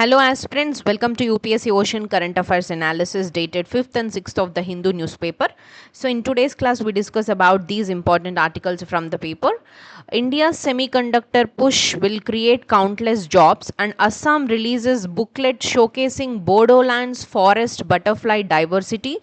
Hello aspirants, welcome to UPSC Ocean Current Affairs Analysis dated 5th and 6th of the Hindu newspaper. So in today's class we discuss about these important articles from the paper. India's semiconductor push will create countless jobs, and Assam releases booklet showcasing Bodoland's forest butterfly diversity.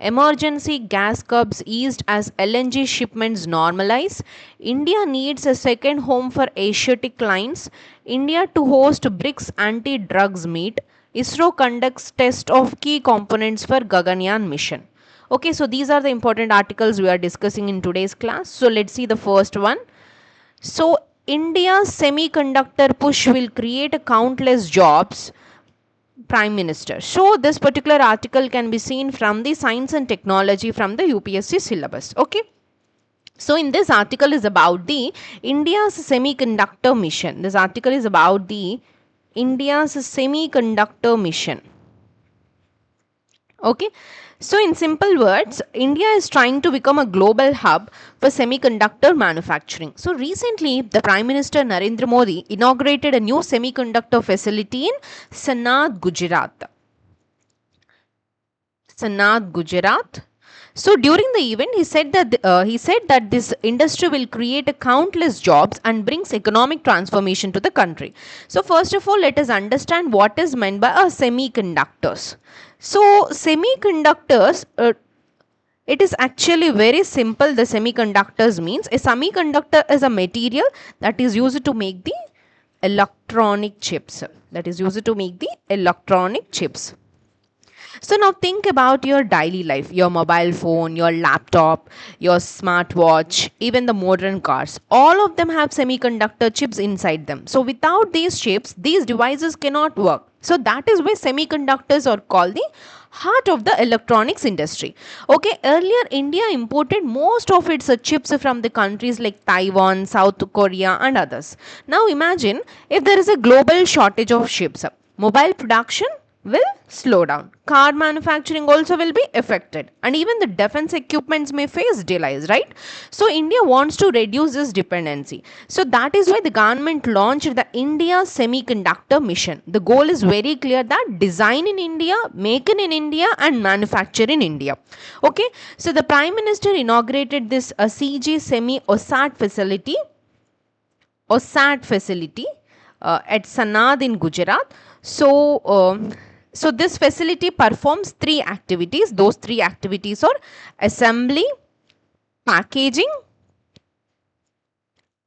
Emergency gas curbs eased as LNG shipments normalize. India needs a second home for Asiatic lines. India to host BRICS anti-drugs meet. ISRO conducts test of key components for Gaganyaan mission. Okay, so these are the important articles we are discussing in today's class. So let's see the first one. So India's semiconductor push will create countless jobs. Prime Minister. So this particular article can be seen from the Science and Technology from the UPSC syllabus. Okay. So in this article is about the India's semiconductor mission. This article is about the India's semiconductor mission. Okay. So in simple words, India is trying to become a global hub for semiconductor manufacturing. So recently, the Prime Minister Narendra Modi inaugurated a new semiconductor facility in Sanad, Gujarat. Sanad, Gujarat. So during the event, he said that this industry will create countless jobs and brings economic transformation to the country. So first of all, let us understand what is meant by semiconductors. So semiconductors, it is actually very simple. The semiconductors means a semiconductor is a material that is used to make the electronic chips. So now think about your daily life, your mobile phone, your laptop, your smartwatch, even the modern cars. All of them have semiconductor chips inside them. So without these chips, these devices cannot work. So that is why semiconductors are called the heart of the electronics industry. Okay, earlier India imported most of its chips from the countries like Taiwan, South Korea and others. Now imagine if there is a global shortage of chips. Mobile production will slow down. Car manufacturing also will be affected, and even the defense equipments may face delays, right? So India wants to reduce this dependency. So that is why the government launched the India Semiconductor Mission. The goal is very clear, that design in India, make in India and manufacture in India. Okay, so the Prime Minister inaugurated this CG Semi OSAT facility at Sanad in Gujarat. So this facility performs three activities. Those three activities are assembly, packaging,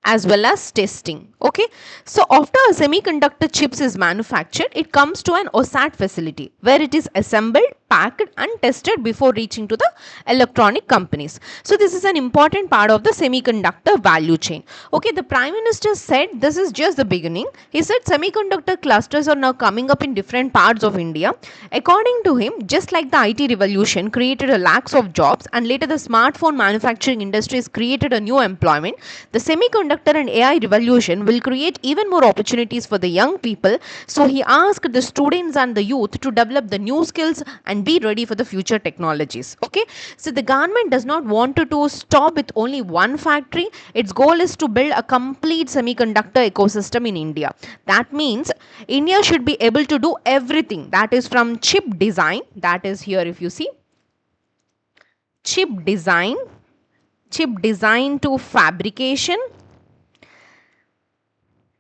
as well as testing. Okay, so after a semiconductor chips is manufactured, it comes to an OSAT facility where it is assembled, packed and tested before reaching to the electronic companies. So this is an important part of the semiconductor value chain. Okay, the Prime Minister said this is just the beginning. He said semiconductor clusters are now coming up in different parts of India. According to him, just like the IT revolution created a lakhs of jobs and later the smartphone manufacturing industries created a new employment, the semiconductor and AI revolution will create even more opportunities for the young people. So he asked the students and the youth to develop the new skills and be ready for the future technologies. Okay, so the government does not want to stop with only one factory. Its goal is to build a complete semiconductor ecosystem in India. That means India should be able to do everything, that is from chip design, that is here if you see chip design to fabrication,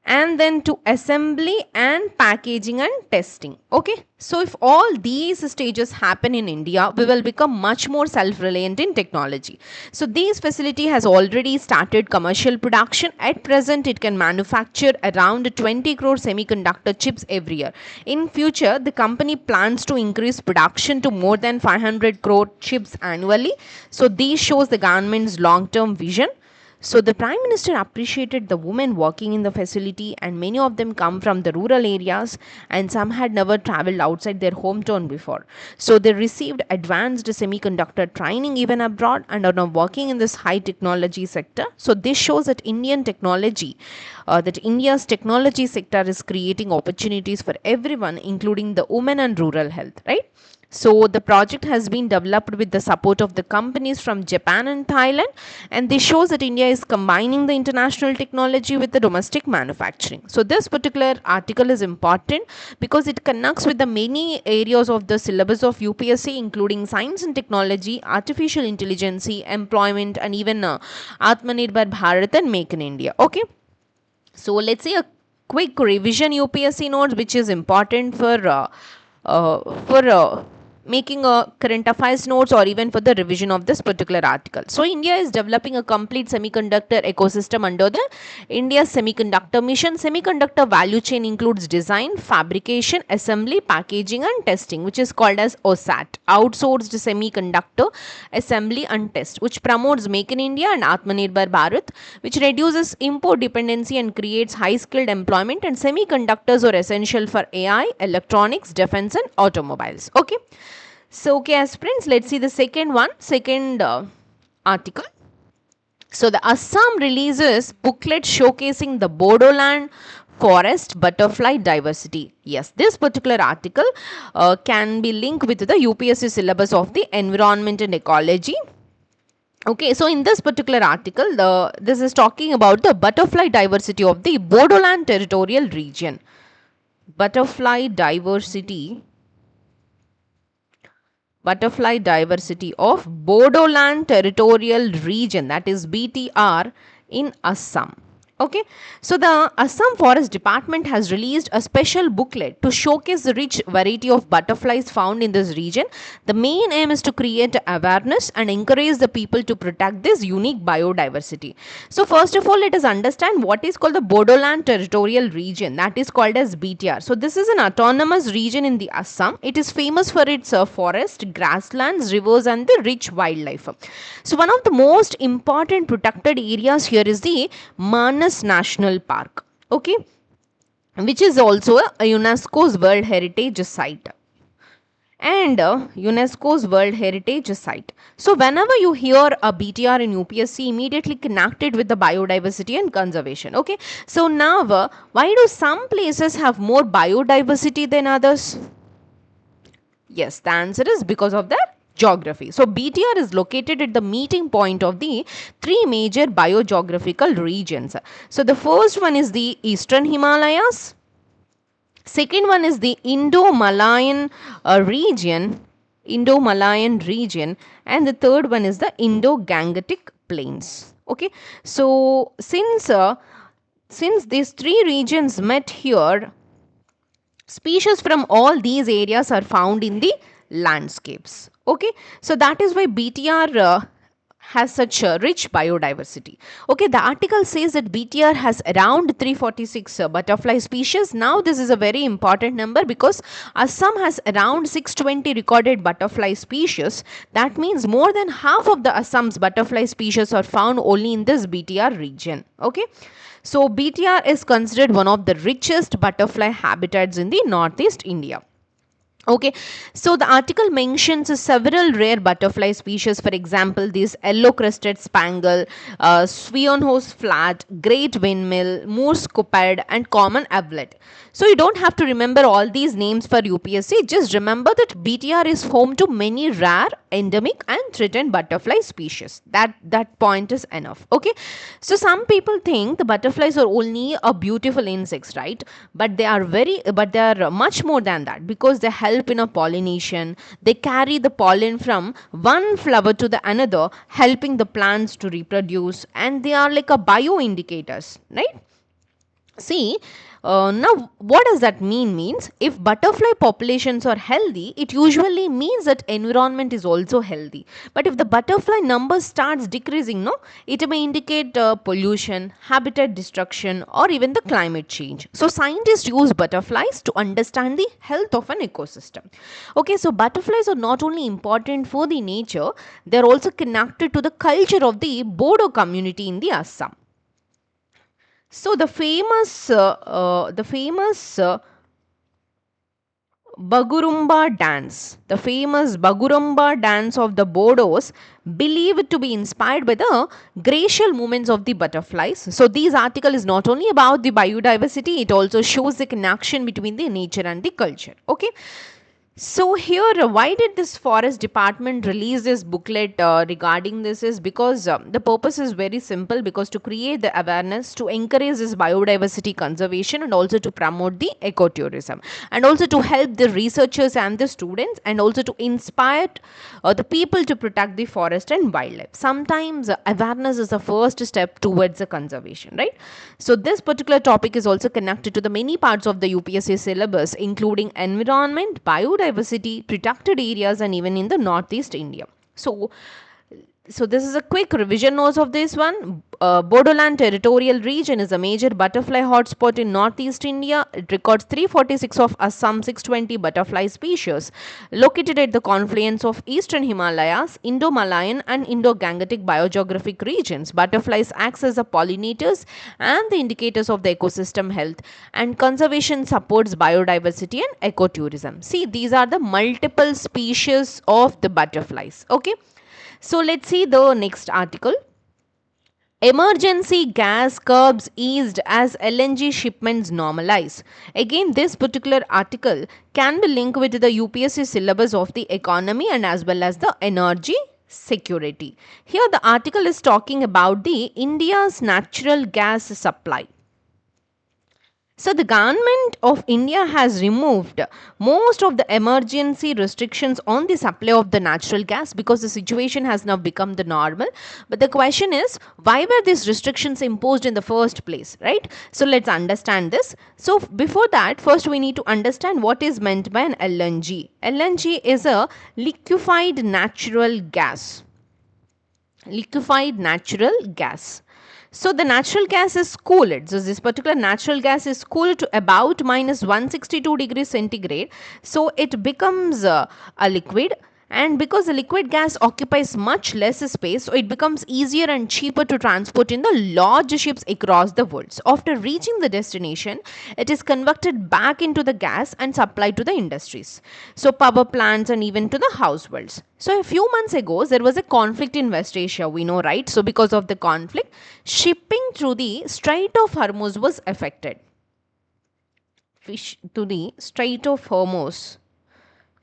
and then to assembly and packaging and testing. Okay, so if all these stages happen in India, we will become much more self-reliant in technology. So this facility has already started commercial production. At present, it can manufacture around 20 crore semiconductor chips every year. In future, the company plans to increase production to more than 500 crore chips annually. So this shows the government's long-term vision. So the Prime Minister appreciated the women working in the facility, and many of them come from the rural areas and some had never traveled outside their hometown before. So they received advanced semiconductor training even abroad and are now working in this high technology sector. So this shows that India's technology sector is creating opportunities for everyone, including the women and rural health, right? So the project has been developed with the support of the companies from Japan and Thailand, and this shows that India is combining the international technology with the domestic manufacturing. So this particular article is important because it connects with the many areas of the syllabus of UPSC, including science and technology, artificial intelligence, employment, and even Atmanirbhar Bharat and Make in India. Okay, so let's see a quick revision UPSC notes, which is important for making a current affairs notes or even for the revision of this particular article. So India is developing a complete semiconductor ecosystem under the India Semiconductor Mission. Semiconductor value chain includes design, fabrication, assembly, packaging and testing, which is called as OSAT, outsourced semiconductor assembly and test, which promotes Make in India and Atmanirbhar Bharat, which reduces import dependency and creates high skilled employment, and semiconductors are essential for AI, electronics, defense and automobiles. Okay, so okay aspirants, let's see the second article. So the Assam releases booklet showcasing the Bodoland forest butterfly diversity. Yes, this particular article can be linked with the UPSC syllabus of the environment and ecology. Okay, so in this particular article, this is talking about the butterfly diversity of the Bodoland territorial region. Butterfly diversity of Bodoland territorial region, that is BTR, in Assam. Okay, so the Assam Forest Department has released a special booklet to showcase the rich variety of butterflies found in this region. The main aim is to create awareness and encourage the people to protect this unique biodiversity. So first of all, let us understand what is called the Bodoland territorial region, that is called as BTR. So this is an autonomous region in the Assam. It is famous for its forest, grasslands, rivers and the rich wildlife. So one of the most important protected areas here is the Manas National Park, okay, which is also a UNESCO's World Heritage Site. UNESCO's World Heritage Site. So whenever you hear a BTR in UPSC, immediately connected with the biodiversity and conservation. Okay, so now why do some places have more biodiversity than others? Yes, the answer is because of the geography. So BTR is located at the meeting point of the three major biogeographical regions. So the first one is the Eastern Himalayas, second one is the Indo-Malayan region, and the third one is the Indo-Gangetic Plains. Okay, so since these three regions met here, species from all these areas are found in the landscapes. Okay, so that is why BTR has such a rich biodiversity. Okay, the article says that BTR has around 346 butterfly species. Now this is a very important number because Assam has around 620 recorded butterfly species. That means more than half of the Assam's butterfly species are found only in this BTR region. Okay, so BTR is considered one of the richest butterfly habitats in the Northeast India. Okay, so the article mentions several rare butterfly species, for example, this yellow crested spangle, Swionhorse flat, great windmill, moose cupid, and common eaglet. So you don't have to remember all these names for UPSC, just remember that BTR is home to many rare, endemic, and threatened butterfly species. That point is enough. Okay, so some people think the butterflies are only a beautiful insects, right? But they are much more than that, because they help in a pollination. They carry the pollen from one flower to the another, helping the plants to reproduce, and they are like a bioindicators, right? See, now what does that means if butterfly populations are healthy, it usually means that environment is also healthy. But if the butterfly number starts decreasing, no, it may indicate pollution, habitat destruction, or even the climate change. So scientists use butterflies to understand the health of an ecosystem. Okay, so butterflies are not only important for the nature, they are also connected to the culture of the Bodo community in the Assam. So the famous Bagurumba dance, of the Bodos, believed to be inspired by the glacial movements of the butterflies. So this article is not only about the biodiversity, it also shows the connection between the nature and the culture. Okay. So here, why did this forest department release this booklet regarding this is because the purpose is very simple, because to create the awareness, to encourage this biodiversity conservation, and also to promote the ecotourism, and also to help the researchers and the students, and also to inspire the people to protect the forest and wildlife. Sometimes awareness is the first step towards the conservation, right? So this particular topic is also connected to the many parts of the UPSC syllabus, including environment, biodiversity, protected areas, and even in the Northeast India. So this is a quick revision notes of this one. Bodoland Territorial Region is a major butterfly hotspot in Northeast India. It records 346 of Assam 620 butterfly species. Located at the confluence of Eastern Himalayas, Indo-Malayan and Indo-Gangetic biogeographic regions, butterflies act as the pollinators and the indicators of the ecosystem health, and conservation supports biodiversity and ecotourism. See, these are the multiple species of the butterflies. Okay. So let's see the next article. Emergency gas curbs eased as LNG shipments normalize. Again, this particular article can be linked with the UPSC syllabus of the economy and as well as the energy security. Here the article is talking about the India's natural gas supply. So the government of India has removed most of the emergency restrictions on the supply of the natural gas because the situation has now become the normal. But the question is, why were these restrictions imposed in the first place, right? So let's understand this. So before that, first we need to understand what is meant by an LNG. LNG is a liquefied natural gas. Liquefied natural gas. So the natural gas is cooled. So this particular natural gas is cooled to about minus 162 degrees centigrade. So it becomes a liquid, and because the liquid gas occupies much less space, so it becomes easier and cheaper to transport in the large ships across the world. So after reaching the destination, it is converted back into the gas and supplied to the industries, so power plants and even to the households. So a few months ago, there was a conflict in West Asia, we know, right? So because of the conflict, shipping through the Strait of Hormuz was affected. Fish to the Strait of Hormuz.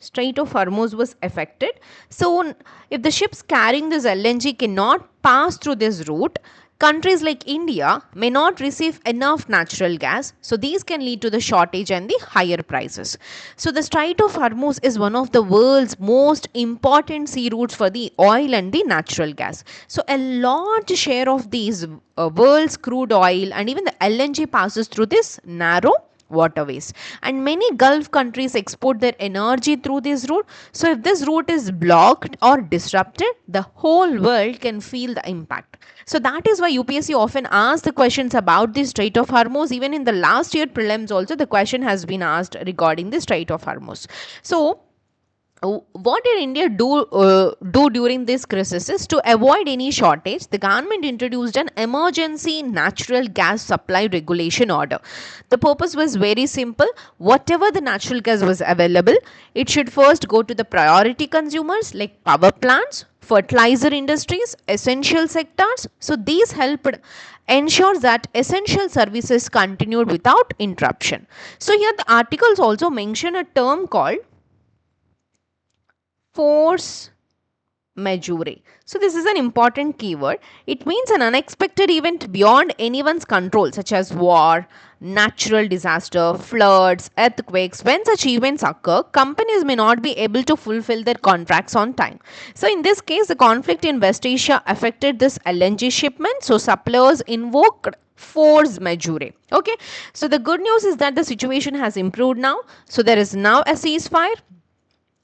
Strait of Hormuz was affected. So if the ships carrying this LNG cannot pass through this route, countries like India may not receive enough natural gas. So these can lead to the shortage and the higher prices. So the Strait of Hormuz is one of the world's most important sea routes for the oil and the natural gas. So a large share of these world's crude oil and even the LNG passes through this narrow waterways, and many Gulf countries export their energy through this route. So if this route is blocked or disrupted, the whole world can feel the impact. So that is why UPSC often asks the questions about the Strait of Hormuz. Even in the last year prelims also, the question has been asked regarding the Strait of Hormuz. So what did India do during this crisis? Is to avoid any shortage, the government introduced an emergency natural gas supply regulation order. The purpose was very simple. Whatever the natural gas was available, it should first go to the priority consumers like power plants, fertilizer industries, essential sectors. So these helped ensure that essential services continued without interruption. So here the articles also mention a term called force majeure. So this is an important keyword. It means an unexpected event beyond anyone's control, such as war, natural disaster, floods, earthquakes. When such events occur, companies may not be able to fulfill their contracts on time. So in this case, the conflict in West Asia affected this LNG shipment. So suppliers invoked force majeure. Okay. So the good news is that the situation has improved now. So there is now a ceasefire,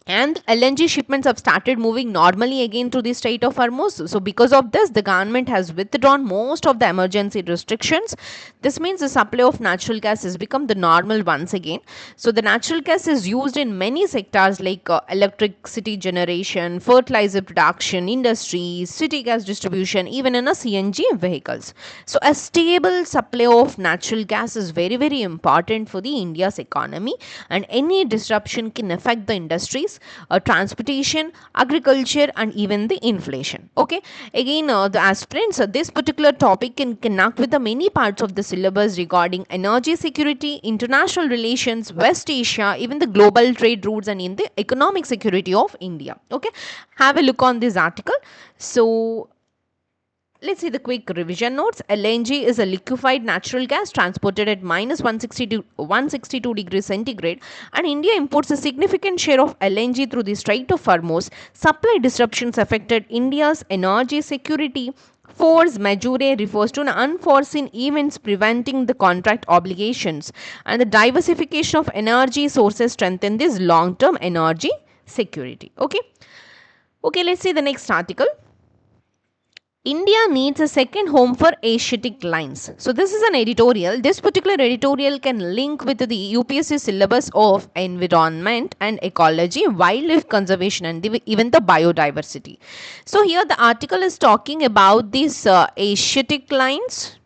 and LNG shipments have started moving normally again through the Strait of Hormuz. So because of this, the government has withdrawn most of the emergency restrictions. This means the supply of natural gas has become the normal once again. So the natural gas is used in many sectors like electricity generation, fertilizer production, industries, city gas distribution, even in a CNG vehicles. So a stable supply of natural gas is very, very important for the India's economy, and any disruption can affect the industries industries, transportation, agriculture, and even the inflation. Okay, again, the aspirants, this particular topic can connect with the many parts of the syllabus regarding energy security, international relations, West Asia, even the global trade routes, and in the economic security of India. Okay, have a look on this article. So let's see the quick revision notes. LNG is a liquefied natural gas transported at minus 162 degrees centigrade, and India imports a significant share of LNG through the Strait of Hormuz. Supply disruptions affected India's energy security. Force majeure refers to an unforeseen events preventing the contract obligations, and the diversification of energy sources strengthen this long-term energy security. Okay, let's see the next article. India needs a second home for Asiatic lines. So this is an editorial. This particular editorial can link with the UPSC syllabus of environment and ecology, wildlife conservation, and even the biodiversity. So here the article is talking about these Asiatic lines.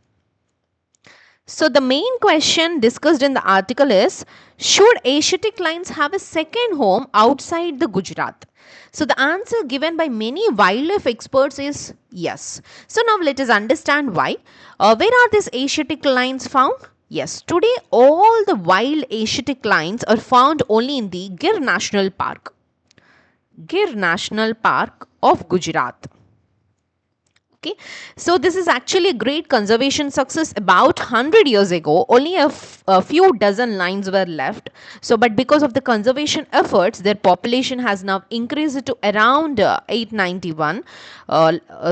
So the main question discussed in the article is, should Asiatic lines have a second home outside the Gujarat? So the answer given by many wildlife experts is yes. So now let us understand why. Where are these Asiatic lines found? Yes, today all the wild Asiatic lines are found only in the Gir National Park. Gir National Park of Gujarat. Okay, so this is actually a great conservation success. About 100 years ago, only a few dozen lines were left. So, but because of the conservation efforts, their population has now increased to around 891.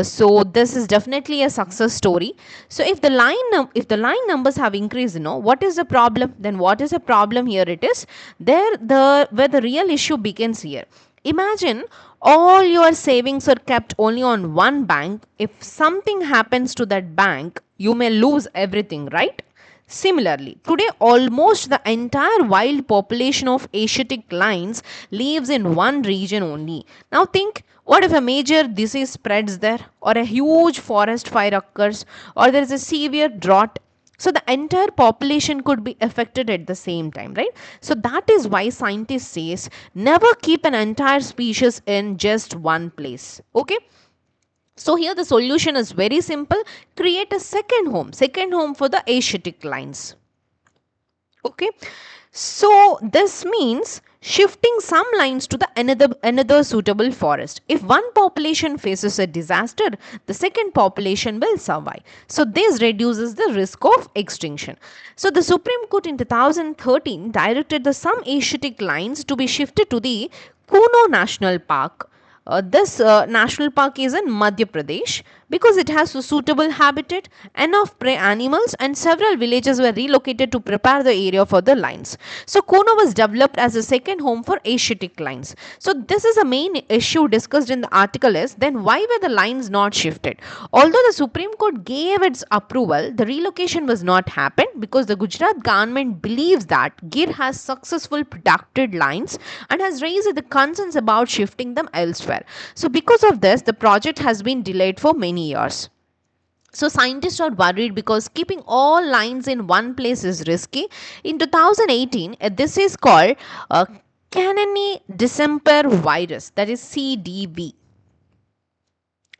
So, this is definitely a success story. So, if the line numbers have increased, what is the problem? Then what is the problem here? It is where the real issue begins here. Imagine all your savings are kept only on one bank. If something happens to that bank, you may lose everything, right? Similarly, today almost the entire wild population of Asiatic lions lives in one region only. Now think, what if a major disease spreads there, or a huge forest fire occurs, or there is a severe drought? So the entire population could be affected at the same time, right? So that is why scientists says never keep an entire species in just one place. Okay. So here the solution is very simple. Create a second home for the Asiatic lines. Okay. So this means shifting some lines to the another suitable forest. If one population faces a disaster, the second population will survive. So this reduces the risk of extinction. So the Supreme Court in 2013 directed the some Asiatic lines to be shifted to the Kuno National Park. This national park is in Madhya Pradesh because it has a suitable habitat, enough prey animals, and several villages were relocated to prepare the area for the lions. So Kuno was developed as a second home for Asiatic lions. So this is a main issue discussed in the article is, then why were the lions not shifted? Although the Supreme Court gave its approval, the relocation was not happened because the Gujarat government believes that Gir has successful protected lions and has raised the concerns about shifting them elsewhere. So because of this, the project has been delayed for many years. So scientists are worried because keeping all lines in one place is risky. In 2018, this is called Canine December virus, that is CDV,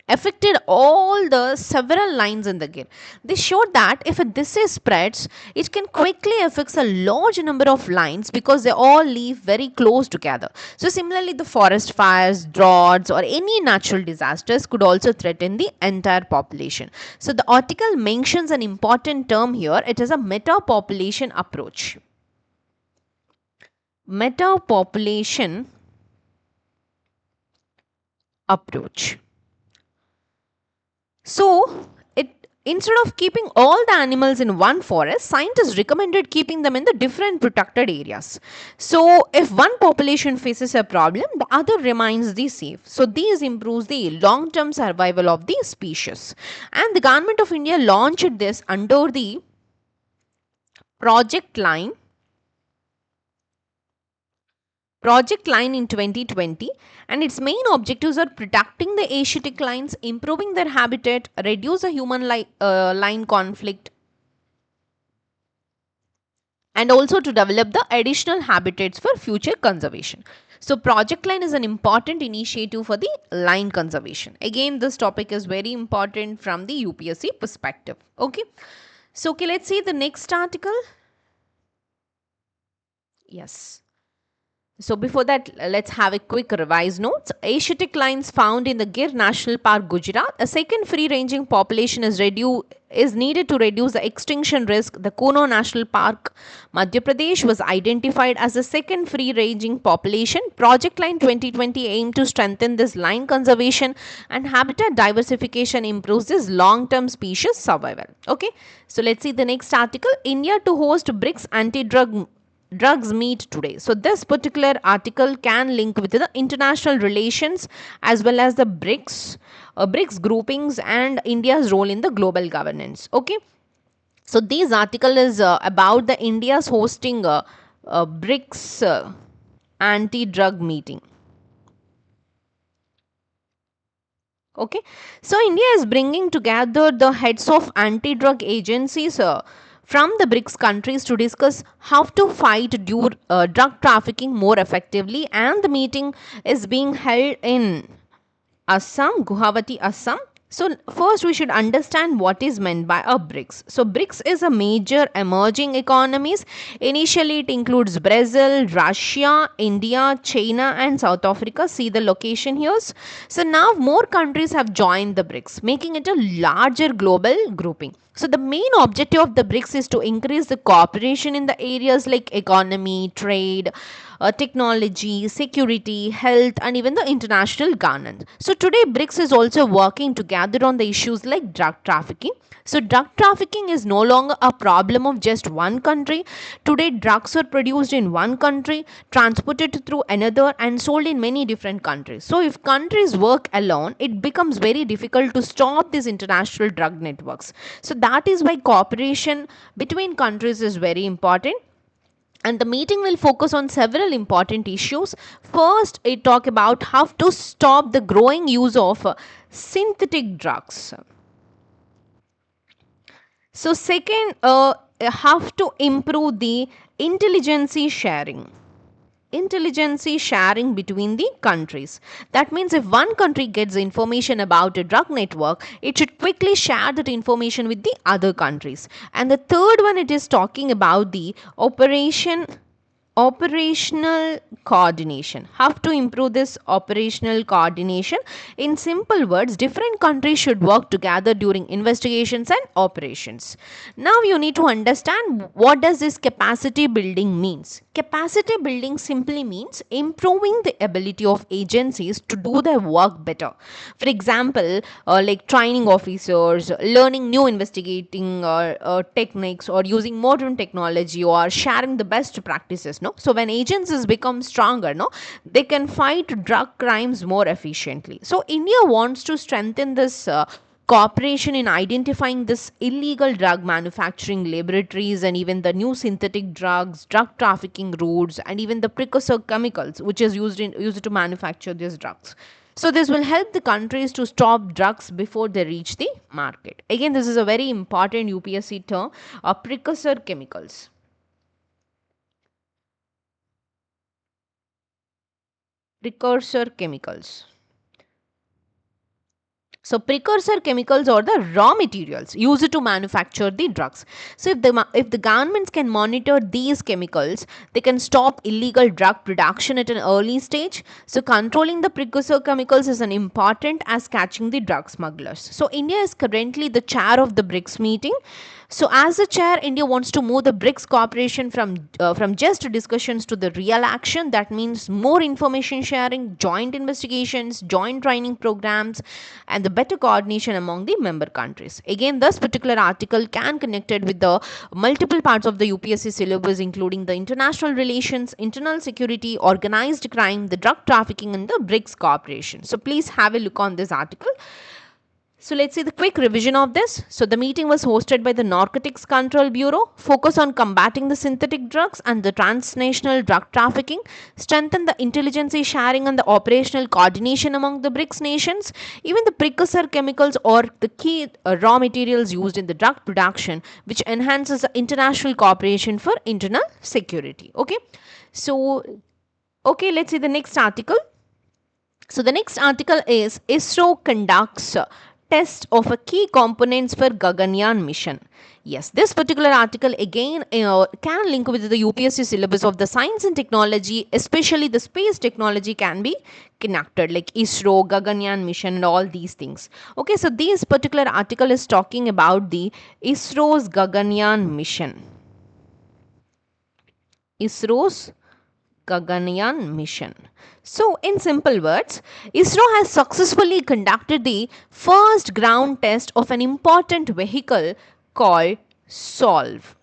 affected all the several lines in the Gir. They showed that if a disease spreads, it can quickly affect a large number of lines because they all live very close together. So similarly, the forest fires, droughts, or any natural disasters could also threaten the entire population. So the article mentions an important term here. It is a meta-population approach. Meta-population approach. So, instead of keeping all the animals in one forest, scientists recommended keeping them in the different protected areas. So, if one population faces a problem, the other remains the safe. So, this improves the long-term survival of the species. And the government of India launched this under the Project Line in 2020, and its main objectives are protecting the Asiatic lions, improving their habitat, reduce the human lion conflict, and also to develop the additional habitats for future conservation. So Project Line is an important initiative for the line conservation. Again, this topic is very important from the UPSC perspective. Okay. So okay, let's see the next article. Yes. So before that, let's have a quick revise notes. Asiatic lions found in the Gir National Park, Gujarat. A second free-ranging population is needed to reduce the extinction risk. The Kuno National Park, Madhya Pradesh, was identified as the second free-ranging population. Project Line 2020 aimed to strengthen this lion conservation and habitat diversification, improves this long-term species survival. Okay, so let's see the next article. India to host BRICS anti-drugs meet today. So this particular article can link with the international relations as well as the BRICS groupings and India's role in the global governance. Okay. So this article is about the India's hosting BRICS anti-drug meeting. Okay, so India is bringing together the heads of anti-drug agencies from the BRICS countries to discuss how to fight drug trafficking more effectively, and the meeting is being held in Assam, Guwahati, Assam. So first we should understand what is meant by a BRICS. So BRICS is a major emerging economies. Initially it includes Brazil, Russia, India, China and South Africa. See the location here. So now more countries have joined the BRICS, making it a larger global grouping. So the main objective of the BRICS is to increase the cooperation in the areas like economy, trade, technology, security, health, and even the international governance. So today, BRICS is also working together on the issues like drug trafficking. So drug trafficking is no longer a problem of just one country. Today, drugs are produced in one country, transported through another, and sold in many different countries. So if countries work alone, it becomes very difficult to stop these international drug networks. So that is why cooperation between countries is very important, and the meeting will focus on several important issues. First, it talk about how to stop the growing use of synthetic drugs. So second, how to improve the intelligence sharing between the countries. That means if one country gets information about a drug network, it should quickly share that information with the other countries. And the third one, it is talking about the operational coordination. How to improve this operational coordination? In simple words, different countries should work together during investigations and operations. Now you need to understand what does this capacity building means. Capacity building simply means improving the ability of agencies to do their work better. For example, like training officers, learning new investigating techniques, or using modern technology, or sharing the best practices. No, so when agencies become stronger, no, they can fight drug crimes more efficiently. So India wants to strengthen this cooperation in identifying this illegal drug manufacturing laboratories, and even the new synthetic drugs, drug trafficking routes, and even the precursor chemicals which is used to manufacture these drugs. So this will help the countries to stop drugs before they reach the market. Again, this is a very important UPSC term, precursor chemicals. Precursor chemicals. So precursor chemicals are the raw materials used to manufacture the drugs. So if the governments can monitor these chemicals, they can stop illegal drug production at an early stage. So controlling the precursor chemicals is as important as catching the drug smugglers. So India is currently the chair of the BRICS meeting. So as the chair, India wants to move the BRICS cooperation from just discussions to the real action. That means more information sharing, joint investigations, joint training programs, and the better coordination among the member countries. Again, this particular article can connected with the multiple parts of the UPSC syllabus, including the international relations, internal security, organized crime, the drug trafficking, and the BRICS cooperation. So please have a look on this article. So let's see the quick revision of this. So the meeting was hosted by the Narcotics Control Bureau, focus on combating the synthetic drugs and the transnational drug trafficking, strengthen the intelligence sharing and the operational coordination among the BRICS nations. Even the precursor chemicals or the key raw materials used in the drug production, which enhances the international cooperation for internal security. Okay. So Okay, let's see the next article. So the next article is ISRO conducts test of a key components for Gaganyaan mission. Yes, this particular article again can link with the UPSC syllabus of the science and technology, especially the space technology can be connected like ISRO, Gaganyaan mission and all these things. Okay, so this particular article is talking about the ISRO's Gaganyaan mission. ISRO's Gaganyaan mission. So, in simple words, ISRO has successfully conducted the first ground test of an important vehicle called SOLVE.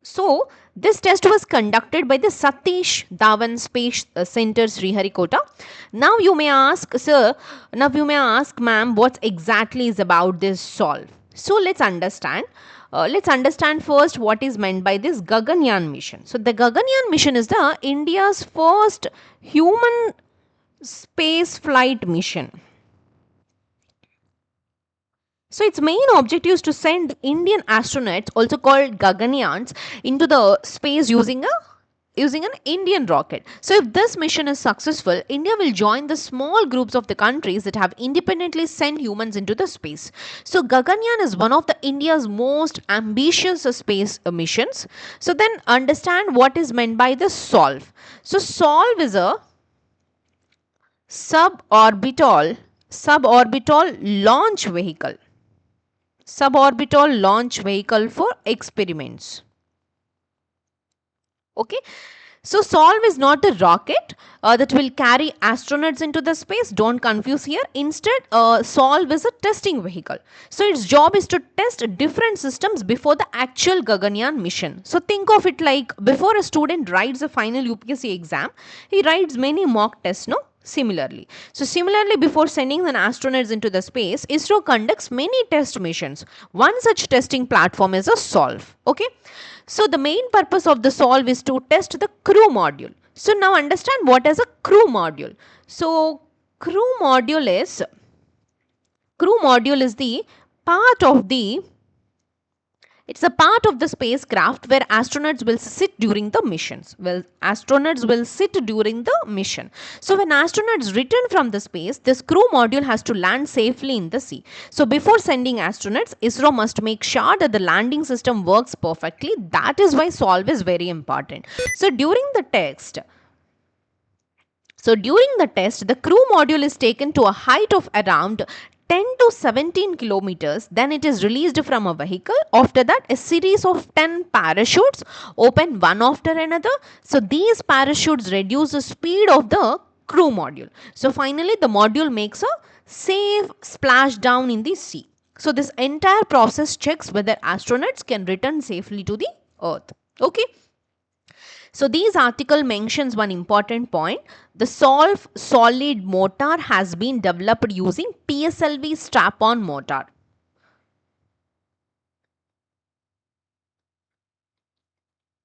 So, this test was conducted by the Satish Dhawan Space Center, Sriharikota. Now you may ask, sir, ma'am, what exactly is about this SOLVE? So, let's understand. Let's understand first what is meant by this Gaganyaan mission. So, the Gaganyaan mission is the India's first human space flight mission. So its main objective is to send Indian astronauts, also called Gaganyaans, into the space using an Indian rocket. So if this mission is successful, India will join the small groups of the countries that have independently sent humans into the space. So Gaganyaan is one of the India's most ambitious space missions. So then understand what is meant by the SOLVE. So SOLVE is a suborbital launch vehicle. Suborbital launch vehicle for experiments. Okay, so SOLVE is not a rocket that will carry astronauts into the space. Don't confuse here. Instead, SOLVE is a testing vehicle. So its job is to test different systems before the actual Gaganyaan mission. So think of it like before a student writes a final UPSC exam, he writes many mock tests, no? Similarly, before sending an astronauts into the space, ISRO conducts many test missions. One such testing platform is a SOLVE. Okay, so the main purpose of the SOLVE is to test the crew module. So now understand what is a crew module. So crew module is the part of the it's a part of the spacecraft where astronauts will sit during the missions. Well, astronauts will sit during the mission. So when astronauts return from the space, this crew module has to land safely in the sea. So before sending astronauts, ISRO must make sure that the landing system works perfectly. That is why SOLVE is very important. So during the test, the crew module is taken to a height of around 10 to 17 kilometers. Then it is released from a vehicle. After that, a series of 10 parachutes open one after another. So these parachutes reduce the speed of the crew module. So finally, the module makes a safe splashdown in the sea. So this entire process checks whether astronauts can return safely to the Earth. Okay. So this article mentions one important point. The SOLVE solid motor has been developed using PSLV strap-on motor.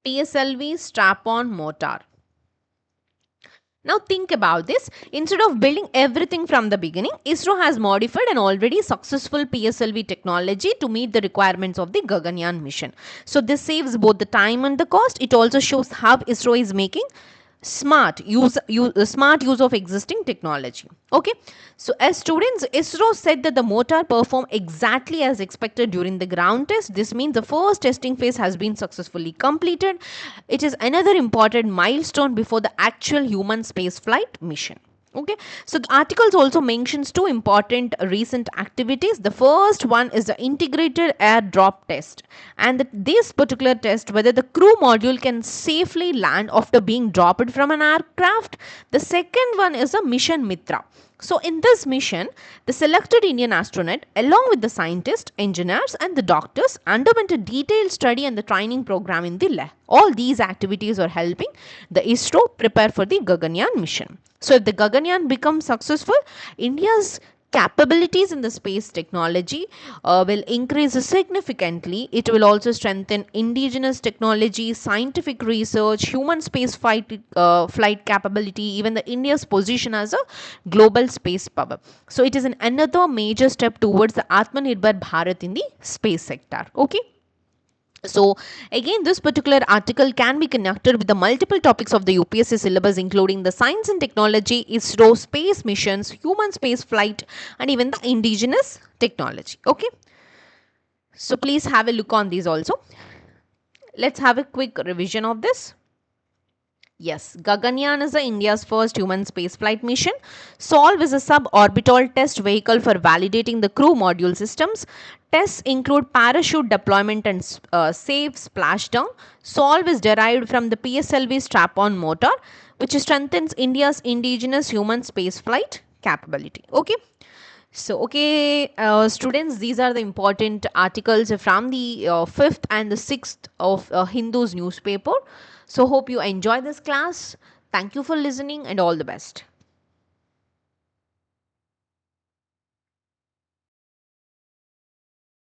PSLV strap-on motor. Now think about this. Instead of building everything from the beginning, ISRO has modified an already successful PSLV technology to meet the requirements of the Gaganyaan mission. So this saves both the time and the cost. It also shows how ISRO is making smart use of existing technology. Okay, so as students, ISRO said that the motor performed exactly as expected during the ground test. This means the first testing phase has been successfully completed. It is another important milestone before the actual human space flight mission. Okay, so the articles also mentions two important recent activities. The first one is the integrated airdrop test, and this particular test whether the crew module can safely land after being dropped from an aircraft. The second one is a mission Mitra. So in this mission, the selected Indian astronaut along with the scientists, engineers and the doctors underwent a detailed study and the training program in the lab. All these activities are helping the ISRO prepare for the Gaganyaan mission. So if the Gaganyaan becomes successful, India's capabilities in the space technology will increase significantly. It will also strengthen indigenous technology, scientific research, human space flight capability, even the India's position as a global space power. So it is another major step towards the Atmanirbhar Bharat in the space sector. Okay. So again, this particular article can be connected with the multiple topics of the UPSC syllabus, including the science and technology, ISRO, space missions, human space flight, and even the indigenous technology. Okay, so please have a look on these also. Let's have a quick revision of this. Yes, Gaganyaan is India's first human spaceflight mission. Solve is a suborbital test vehicle for validating the crew module systems. Tests include parachute deployment and safe splashdown. Solve is derived from the PSLV strap-on motor, which strengthens India's indigenous human spaceflight capability. Okay. So, okay, students, these are the important articles from the 5th and the 6th of Hindu's newspaper. So, hope you enjoy this class. Thank you for listening and all the best.